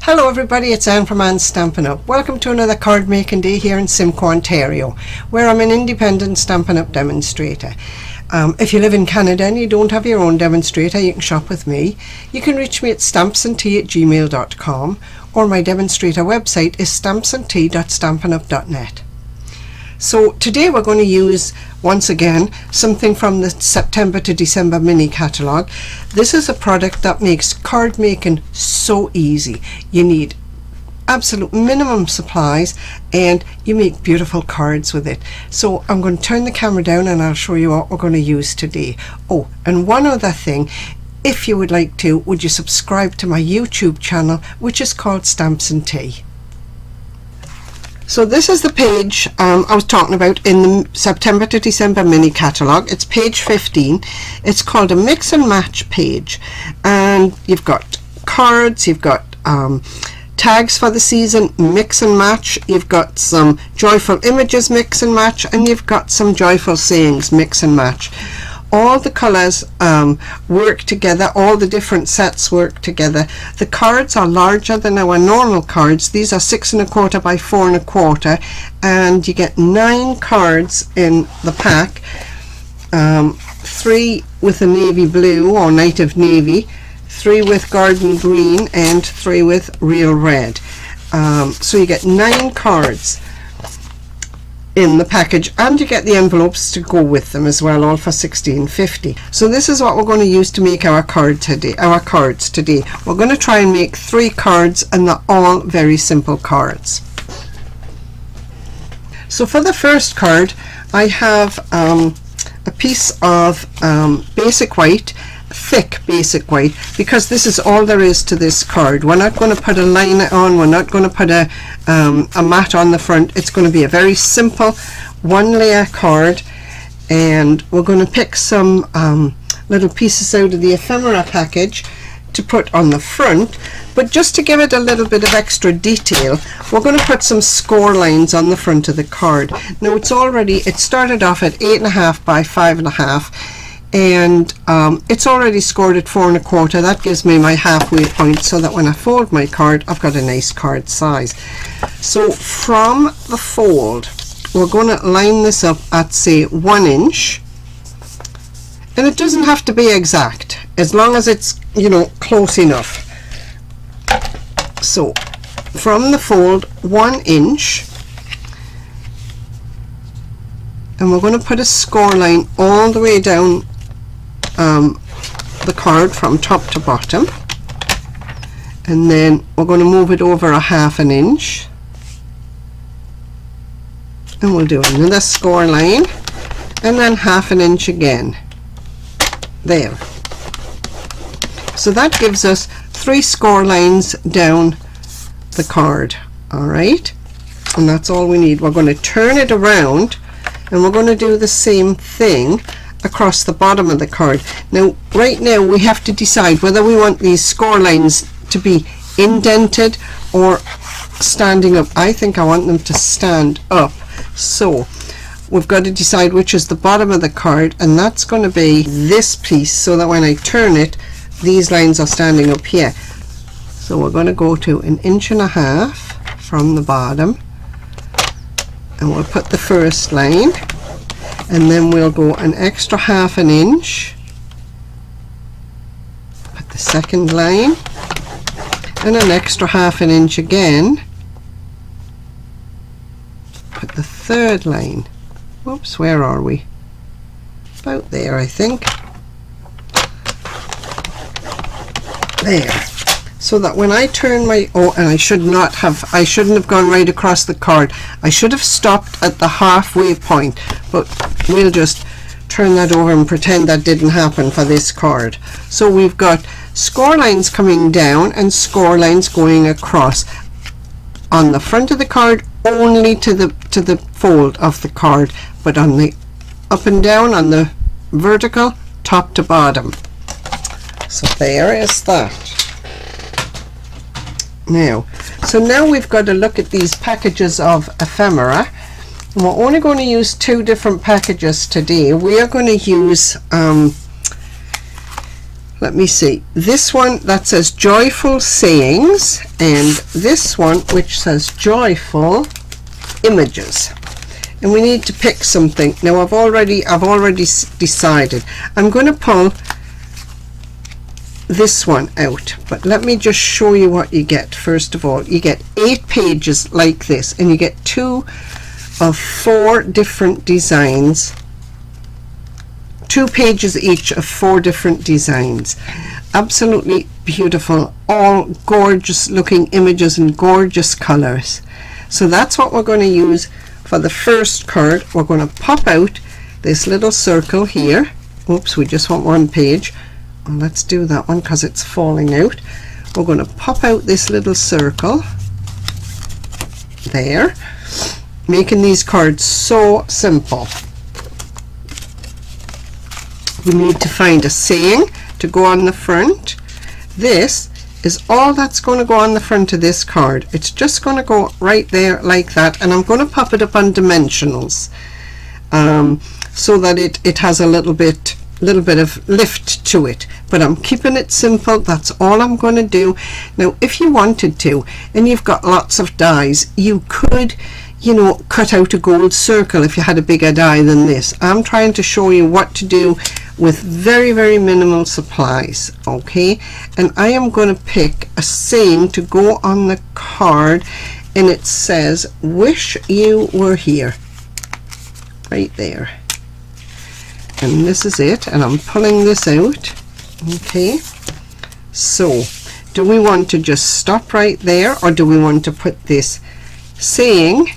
Hello everybody, it's Anne from Stampin'Up. Welcome to another card making day here in Simcoe, Ontario, where I'm an independent Stampin' Up demonstrator. If you live in Canada and you don't have your own demonstrator, you can shop with me. You can reach me at StampsNTea@gmail.com, or my demonstrator website is StampsNTea.stampinup.net. So today we're going to use, once again, something from the September to December mini catalogue. This is a product that makes card making so easy. You need absolute minimum supplies and you make beautiful cards with it. So I'm going to turn the camera down and I'll show you what we're going to use today. Oh, and one other thing, if you would like to, would you subscribe to my YouTube channel, which is called StampsNTea. So this is the page I was talking about in the September to December mini catalogue. It's page 15. It's called a mix and match page, and you've got cards, you've got tags for the season, mix and match, you've got some joyful images, mix and match, and you've got some joyful sayings, mix and match. All the colours work together, all the different sets work together. The cards are larger than our normal cards. These are 6 1/4 by 4 1/4, and you get 9 cards in the pack, 3 with a navy blue or native navy, 3 with garden green, and 3 with real red. So you get 9 cards in the package, and you get the envelopes to go with them as well, all for $16.50. So this is what we're going to use to make our cards today. We're going to try and make 3 cards, and they're all very simple cards. So for the first card, I have a piece of basic white, thick basic white, because this is all there is to this card. We're not going to put a liner on, we're not going to put a mat on the front. It's going to be a very simple 1-layer card, and we're going to pick some little pieces out of the ephemera package to put on the front. But just to give it a little bit of extra detail, we're going to put some score lines on the front of the card. Now it started off at 8 1/2 by 5 1/2, and it's already scored at 4 1/4. That gives me my halfway point, so that when I fold my card, I've got a nice card size. So from the fold, we're going to line this up at, say, 1 inch, and it doesn't have to be exact, as long as it's, you know, close enough. So from the fold, 1 inch, and we're going to put a score line all the way down the card from top to bottom, and then we're going to move it over a 1/2 inch, and we'll do another score line, and then 1/2 inch again. There. So that gives us 3 score lines down the card. Alright, and that's all we need. We're going to turn it around, and we're going to do the same thing across the bottom of the card. Now right now we have to decide whether we want these score lines to be indented or standing up. I think I want them to stand up, so we've got to decide which is the bottom of the card, and that's going to be this piece, so that when I turn it, these lines are standing up here. So we're going to go to 1 1/2 inches from the bottom, and we'll put the first line, and then we'll go an extra 1/2 inch, put the second line, and an extra 1/2 inch again, put the third line. Whoops, where are we? About there, I think. There. So that when I turn my, and I shouldn't have gone right across the card. I should have stopped at the halfway point, but we'll just turn that over and pretend that didn't happen for this card. So we've got score lines coming down and score lines going across on the front of the card, only to the fold of the card, but on the up and down, on the vertical, top to bottom. So there is that. Now we've got to look at these packages of ephemera, and we're only going to use 2 different packages today. We are going to use let me see, this one that says joyful sayings, and this one which says joyful images. And we need to pick something. Now I've already decided. I'm going to pull this one out, but let me just show you what you get. First of all, you get 8 pages like this, and you get 2 of 4 different designs, 2 pages each of 4 different designs. Absolutely beautiful, all gorgeous looking images and gorgeous colors. So that's what we're going to use for the first card. We're going to pop out this little circle here. Oops, we just want 1 page. And let's do that one because it's falling out. We're going to pop out this little circle there, making these cards so simple. We need to find a saying to go on the front. This is all that's going to go on the front of this card. It's just going to go right there like that, and I'm going to pop it up on dimensionals so that it has a little bit of lift to it, but I'm keeping it simple. That's all I'm going to do. Now if you wanted to, and you've got lots of dies, you could, you know, cut out a gold circle if you had a bigger die than this. I'm trying to show you what to do with very, very minimal supplies, okay? And I am going to pick a saying to go on the card, and it says wish you were here, right there. And this is it, and I'm pulling this out. Okay, so do we want to just stop right there, or do we want to put this saying?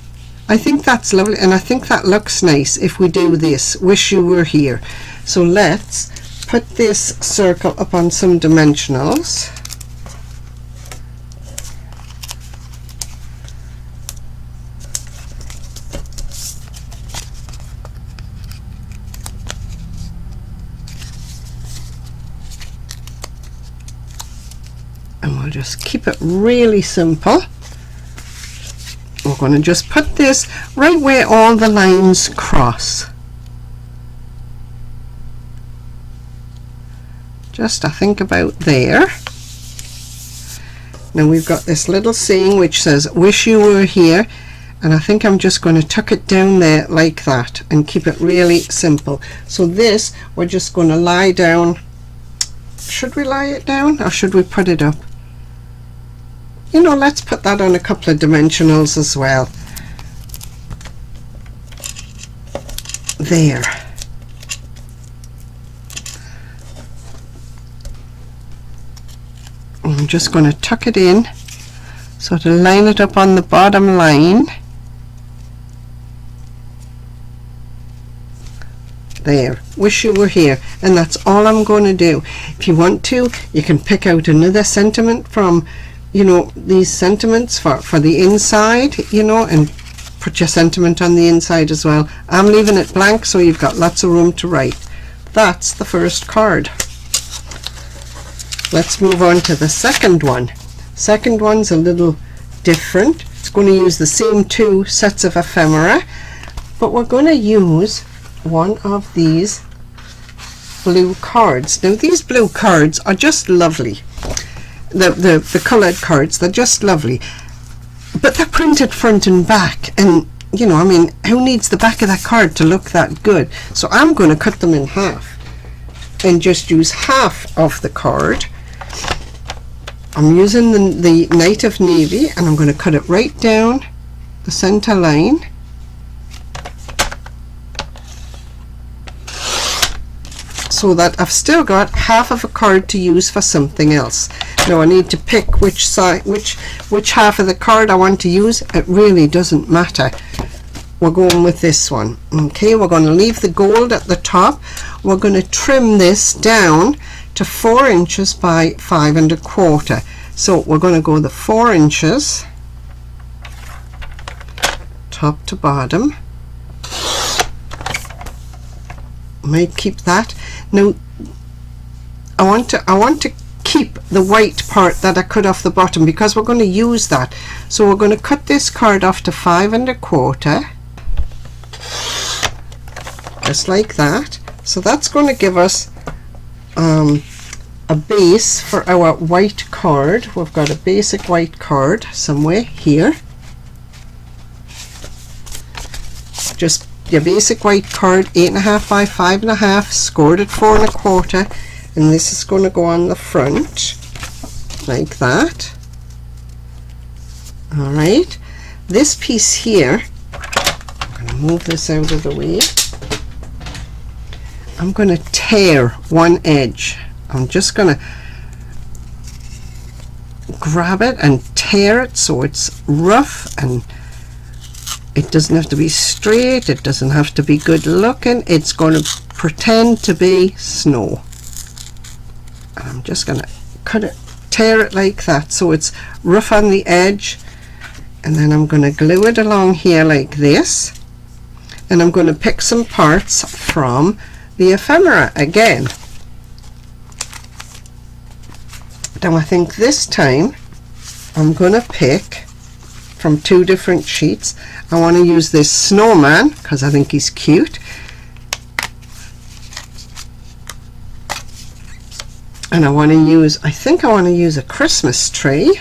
I think that's lovely, and I think that looks nice if we do this, wish you were here. So let's put this circle up on some dimensionals. We'll just keep it really simple. We're going to just put this right where all the lines cross. Just I think about there. Now we've got this little saying which says wish you were here, and I think I'm just going to tuck it down there like that and keep it really simple. So this we're just going to lie down. Should we lie it down or should we put it up? You know, let's put that on a couple of dimensionals as well. There. I'm just going to tuck it in so to line it up on the bottom line. There, wish you were here, and that's all I'm going to do. If you want to, you can pick out another sentiment from, you know, these sentiments for the inside, you know, and put your sentiment on the inside as well. I'm leaving it blank so you've got lots of room to write. That's the first card. Let's move on to the second one. Second one's a little different. It's going to use the same 2 sets of ephemera, but we're going to use one of these blue cards. Now these blue cards are just lovely. The colored cards, they're just lovely, but they're printed front and back, and you know, I mean, who needs the back of that card to look that good? So I'm going to cut them in half and just use half of the card. I'm using the Night of Navy, and I'm going to cut it right down the center line. So that I've still got half of a card to use for something else. Now I need to pick which side, which half of the card I want to use. It really doesn't matter. We're going with this one. Okay, we're going to leave the gold at the top. We're going to trim this down to 4 inches by 5 1/4. So we're going to go the 4 inches, top to bottom. Might keep that. Now I want to keep the white part that I cut off the bottom because we're going to use that. So we're going to cut this card off to 5 1/4, just like that. So that's going to give us a base for our white card. We've got a basic white card somewhere here. Just your basic white card, 8.5 by 5.5, scored at 4 1/4, and this is going to go on the front like that. All right, this piece here, I'm going to move this out of the way. I'm going to tear one edge. I'm just going to grab it and tear it so it's rough, and it doesn't have to be straight, it doesn't have to be good looking, it's going to pretend to be snow. And I'm just going to cut it, tear it like that so it's rough on the edge, and then I'm going to glue it along here like this, and I'm going to pick some parts from the ephemera again. Now I think this time I'm going to pick from 2 different sheets. I want to use this snowman because I think he's cute, and I think I want to use a Christmas tree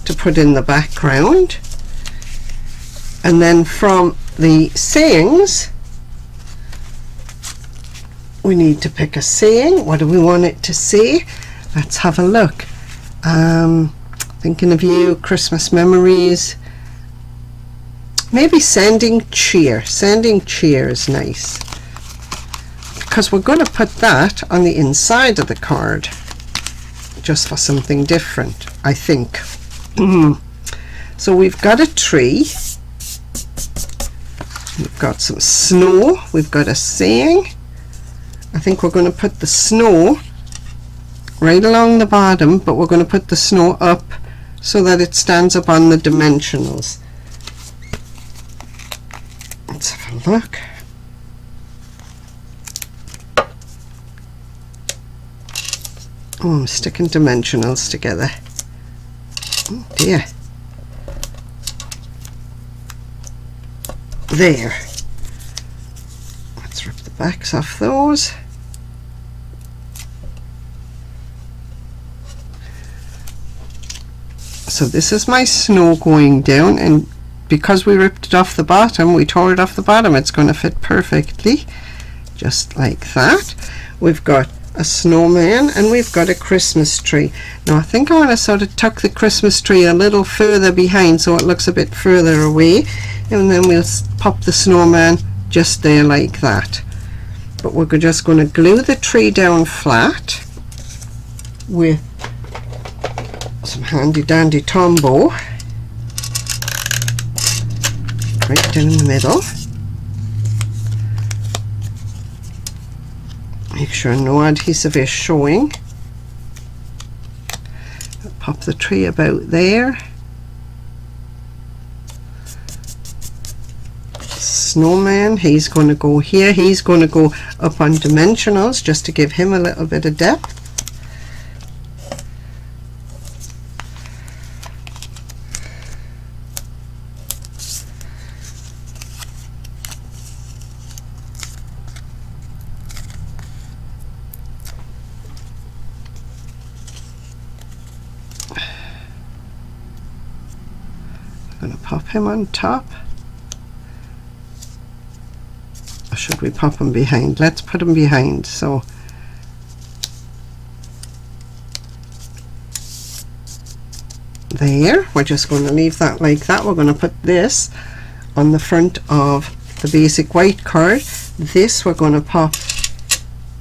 to put in the background. And then from the sayings, we need to pick a saying. What do we want it to say? Let's have a look. Thinking of you, Christmas memories. Maybe sending cheer. Sending cheer is nice, because we're going to put that on the inside of the card just for something different, I think. So we've got a tree, we've got some snow, we've got a saying. I think we're going to put the snow right along the bottom, but we're going to put the snow up so that it stands up on the dimensionals. Let's have a look. Oh, I'm sticking dimensionals together. Oh dear. There. Let's rip the backs off those. So this is my snow going down, and because we ripped it off the bottom, we tore it off the bottom, it's going to fit perfectly, just like that. We've got a snowman and we've got a Christmas tree. Now I think I want to sort of tuck the Christmas tree a little further behind so it looks a bit further away, and then we'll pop the snowman just there like that. But we're just going to glue the tree down flat with some handy dandy Tombow right down the middle. Make sure no adhesive is showing. Pop the tree about there. Snowman, he's going to go here, he's going to go up on dimensionals just to give him a little bit of depth. I'm going to pop him on top. Or should we pop him behind? Let's put him behind. So there, we're just going to leave that like that. We're going to put this on the front of the basic white card. This we're going to pop,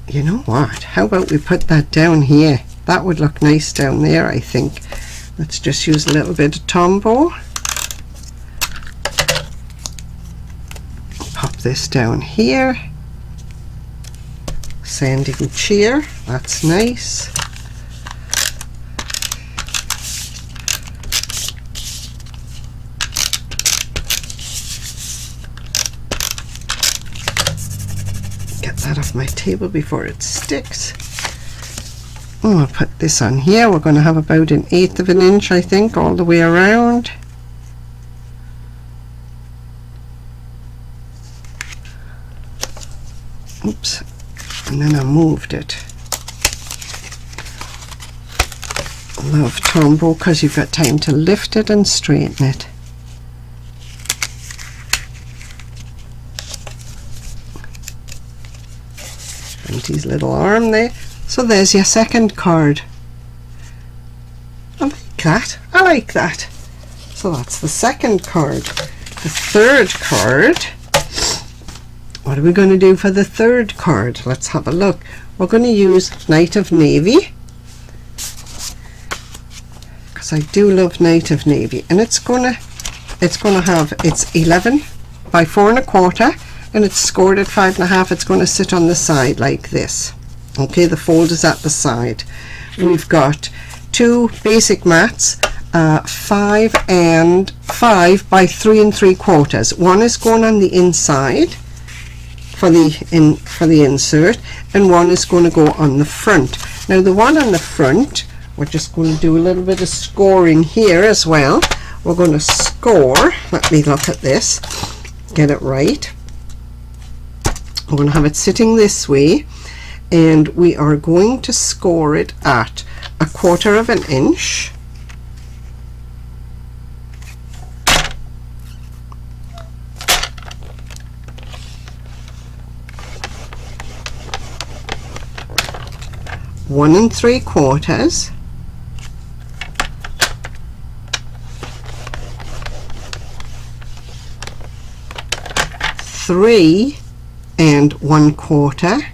you know what, how about we put that down here? That would look nice down there, I think. Let's just use a little bit of Tombow. Pop this down here. Sending cheer, that's nice. Get that off my table before it sticks. Oh, I'll put this on here. We're going to have about 1/8 of an inch, I think, all the way around. Oops. and then I moved it. Love Tombow because you've got time to lift it and straighten it. His little arm there. So there's your second card. I like that. I like that. So that's the second card. The third card. What are we going to do for the third card? Let's have a look. We're going to use Night of Navy, because I do love Night of Navy, and it's gonna have, it's 11 by 4 1/4, and it's scored at 5 1/2. It's going to sit on the side like this. Okay, the fold is at the side. We've got 2 basic mats, 5 by 3 3/4. One is going on the inside for the insert, and one is going to go on the front. Now the one on the front, we're just going to do a little bit of scoring here as well. We're going to score, let me look at this, get it right. We're going to have it sitting this way, and we are going to score it at 1/4 inch. One 3/4, three 1/4,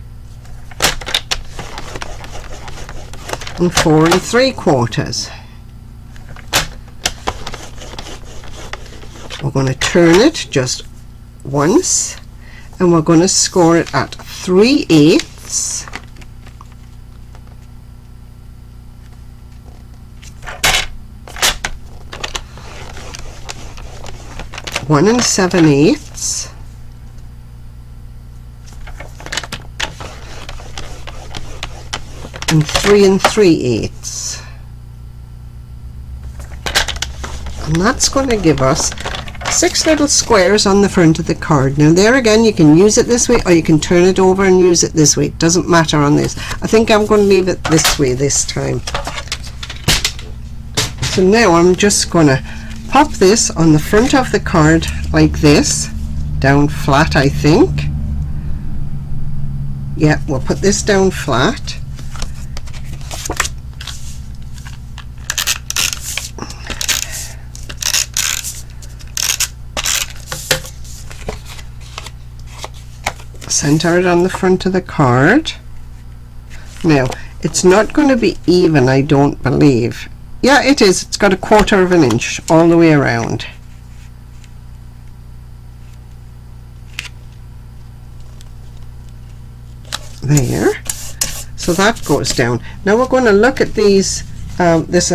and 4 3/4. We're going to turn it just once, and we're going to score it at 3/8. One 7/8, and 3 3/8, and that's going to give us 6 little squares on the front of the card. Now there again, you can use it this way, or you can turn it over and use it this way. It doesn't matter on this. I think I'm going to leave it this way this time. So now I'm just going to pop this on the front of the card like this, down flat, I think. Yeah, we'll put this down flat. Center it on the front of the card. Now, it's not going to be even, I don't believe. Yeah, it is. It's got 1/4 inch all the way around. There. So that goes down. Now we're going to look at these, this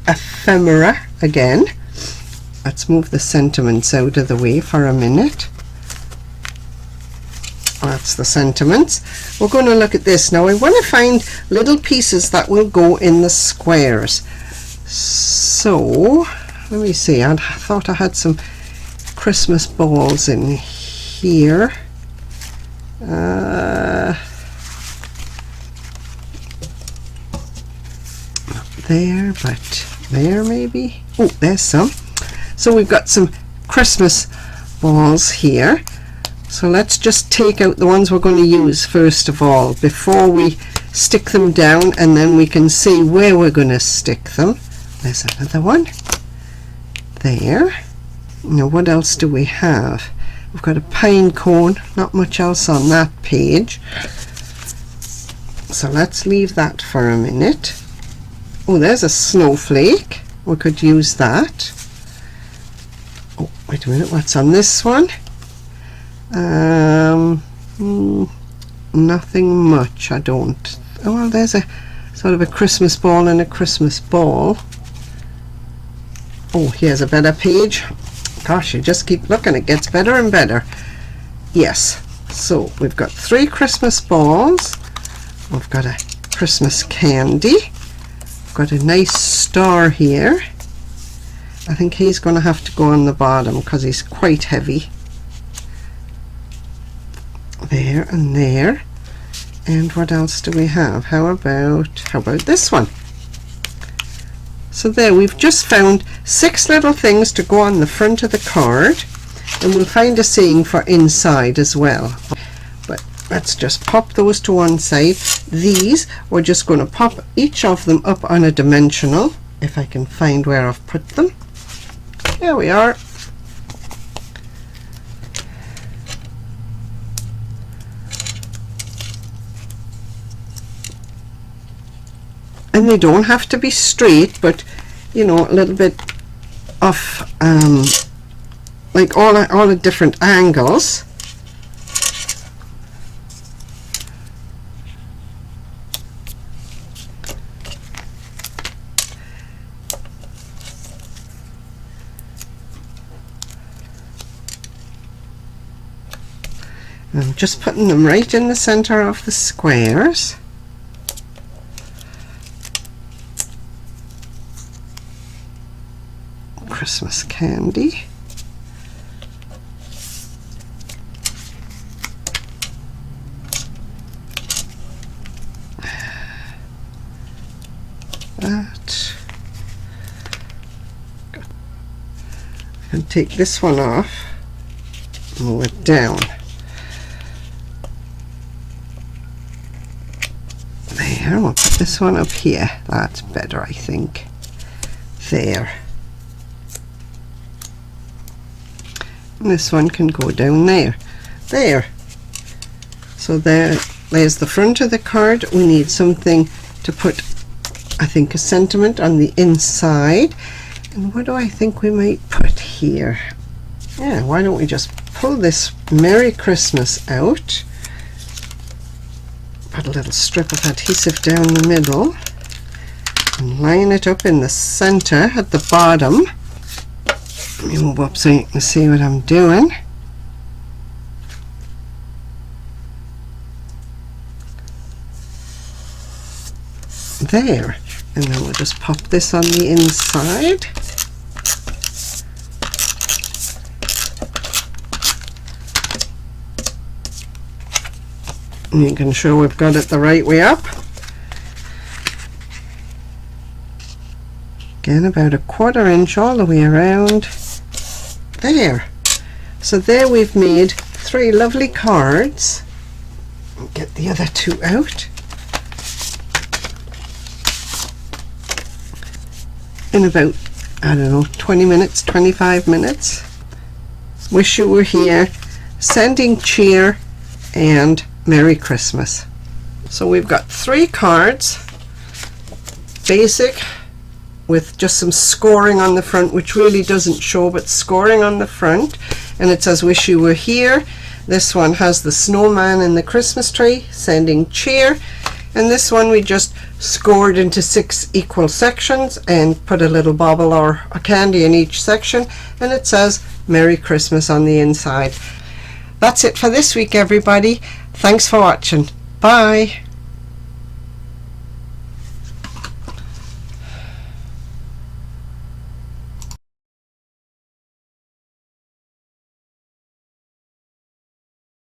ephemera again. Let's move the sentiments out of the way for a minute. That's the sentiments. We're going to look at this now. I want to find little pieces that will go in the squares. So let me see. I thought I had some Christmas balls in here. Not there, but there maybe. Oh, there's some. So we've got some Christmas balls here. So let's just take out the ones we're going to use first of all before we stick them down, and then we can see where we're going to stick them. There's another one there. Now what else do we have? We've got a pine cone, not much else on that page, so let's leave that for a minute. Oh, there's a snowflake, we could use that. Oh, wait a minute, what's on this one? Nothing much, I don't. Oh, well, there's a sort of a Christmas ball and a Christmas ball. Oh, here's a better page. Gosh, you just keep looking, it gets better and better. Yes, so we've got 3 Christmas balls. We've got a Christmas candy. We've got a nice star here. I think he's going to have to go on the bottom because he's quite heavy. There and there. And what else do we have? How about this one? So there, we've just found 6 little things to go on the front of the card, and we'll find a saying for inside as well. But let's just pop those to one side. These, we're just going to pop each of them up on a dimensional, if I can find where I've put them. There we are. And they don't have to be straight, but you know, a little bit off, like all at different angles. I'm just putting them right in the center of the squares. Christmas candy. That. I can take this one off, move it down. There, we'll put this one up here. That's better, I think. There. And this one can go down there. There. So there's the front of the card. We need something to put, I think, a sentiment on the inside. And what do I think we might put here? Yeah, why don't we just pull this Merry Christmas out, put a little strip of adhesive down the middle, and line it up in the center at the bottom. Let me move up so you can see what I'm doing. There. And then we'll just pop this on the inside. Making sure we've got it the right way up. Again, about 1/4 inch all the way around. There. So there we've made 3 lovely cards. Get the other 2 out. In about, I don't know, 20 minutes, 25 minutes. Wish you were here, sending cheer, and Merry Christmas. So we've got 3 cards, basic, with just some scoring on the front, which really doesn't show, but scoring on the front, and it says wish you were here. This one has the snowman and the Christmas tree, sending cheer, and this one we just scored into 6 equal sections and put a little bauble or a candy in each section, and it says Merry Christmas on the inside. That's it for this week, everybody. Thanks for watching. Bye.